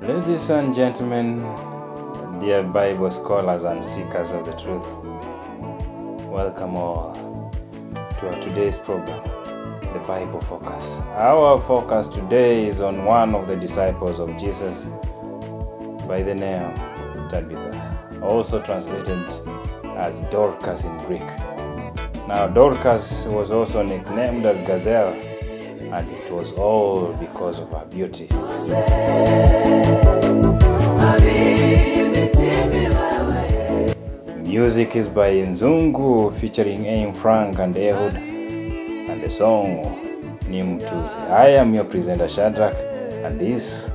Ladies and gentlemen, dear Bible scholars and seekers of the truth, welcome all to our today's program, the Bible Focus. Our focus today is on one of the disciples of Jesus by the name Tabitha, also translated as Dorcas in Greek. Now, Dorcas was also nicknamed as Gazelle, and it was all because of her beauty. Music is by Nzungu featuring Aim Frank and Ehud, and the song Nimtuze. I am your presenter Shadrach, and this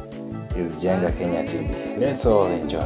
is Jenga Kenya TV. Let's all enjoy.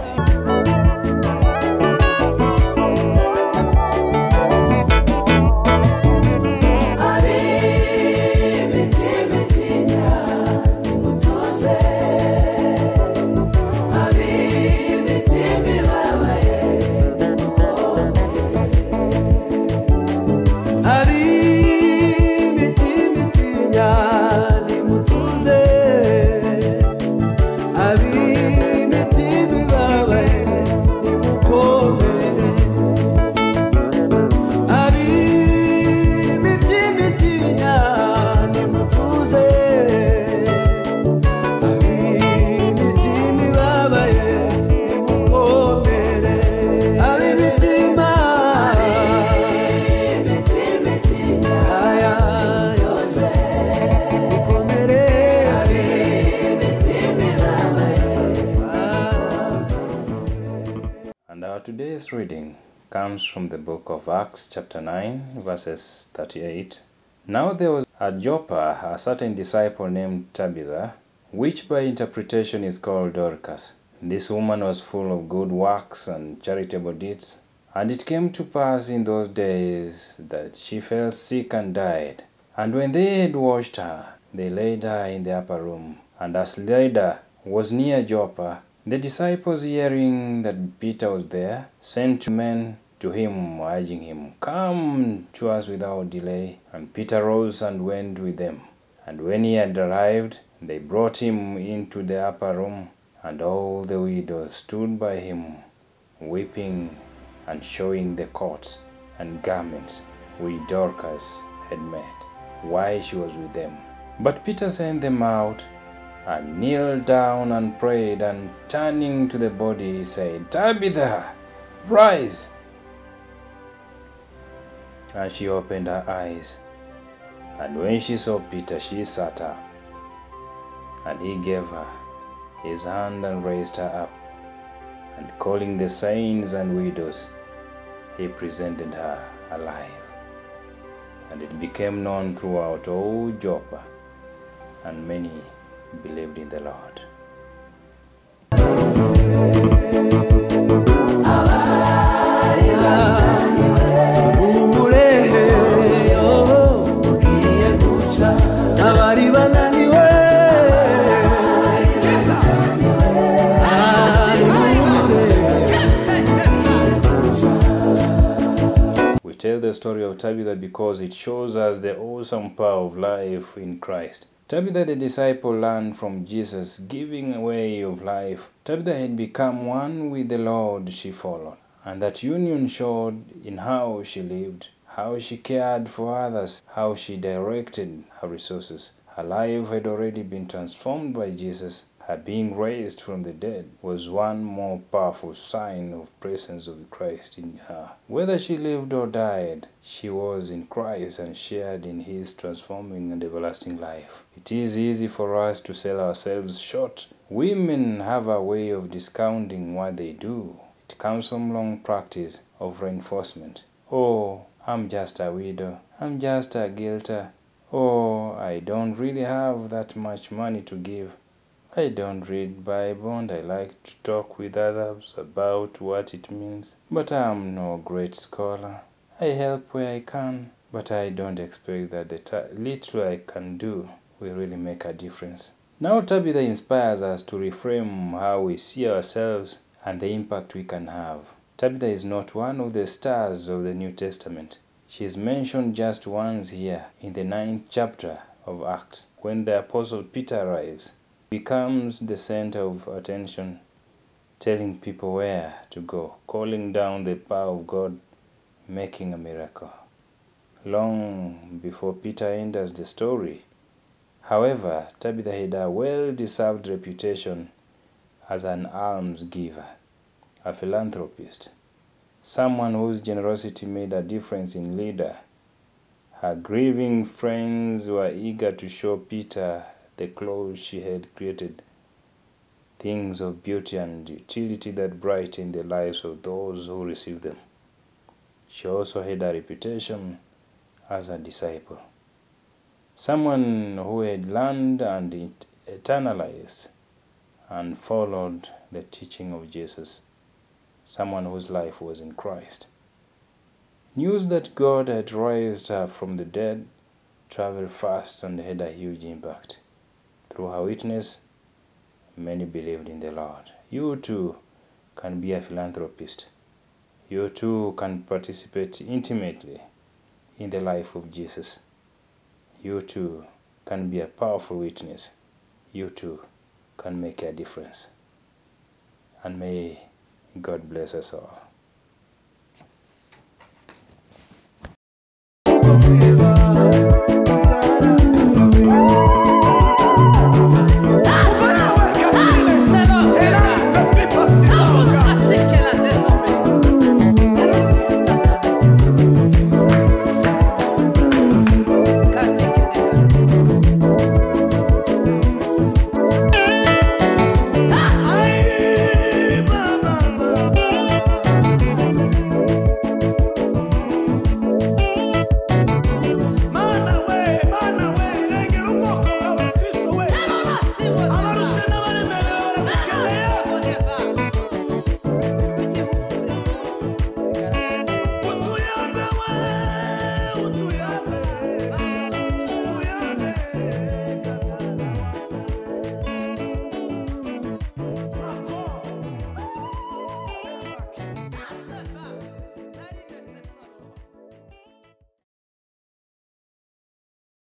Today's reading comes from the book of Acts chapter 9 verses 38. Now there was at Joppa a certain disciple named Tabitha, which by interpretation is called Dorcas. This woman was full of good works and charitable deeds. And it came to pass in those days that she fell sick and died. And when they had washed her, they laid her in the upper room. And as Lydda was near Joppa, the disciples, hearing that Peter was there, sent men to him, urging him, "Come to us without delay." And Peter rose and went with them. And when he had arrived, they brought him into the upper room, and all the widows stood by him, weeping and showing the coats and garments which Dorcas had made, while she was with them. But Peter sent them out, and kneeled down and prayed, and turning to the body, he said, "Tabitha, rise." And she opened her eyes, and when she saw Peter, she sat up. And he gave her his hand and raised her up, and calling the saints and widows, he presented her alive. And it became known throughout all Joppa, and many believed in the Lord. We tell the story of Tabitha because it shows us the awesome power of life in Christ. Tabitha the disciple learned from Jesus giving away of life. Tabitha had become one with the Lord she followed, and that union showed in how she lived, how she cared for others, how she directed her resources. Her life had already been transformed by Jesus. Her being raised from the dead was one more powerful sign of presence of Christ in her. Whether she lived or died, she was in Christ and shared in his transforming and everlasting life. It is easy for us to sell ourselves short. Women have a way of discounting what they do. It comes from long practice of reinforcement. "Oh, I'm just a widow. I'm just a guilter. Oh, I don't really have that much money to give. I don't read Bible and I like to talk with others about what it means. But I'm no great scholar. I help where I can, but I don't expect that the little I can do will really make a difference." Now Tabitha inspires us to reframe how we see ourselves and the impact we can have. Tabitha is not one of the stars of the New Testament. She is mentioned just once here in the 9th chapter of Acts when the Apostle Peter arrives. becomes the center of attention, telling people where to go, calling down the power of God, making a miracle. Long before Peter enters the story, however, Tabitha had a well-deserved reputation as an alms giver, a philanthropist, someone whose generosity made a difference in Lydda. Her grieving friends were eager to show Peter the clothes she had created, things of beauty and utility that brightened the lives of those who received them. She also had a reputation as a disciple, someone who had learned and internalized and followed the teaching of Jesus, someone whose life was in Christ. News that God had raised her from the dead traveled fast and had a huge impact. Through her witness, many believed in the Lord. You too can be a philanthropist. You too can participate intimately in the life of Jesus. You too can be a powerful witness. You too can make a difference. And may God bless us all.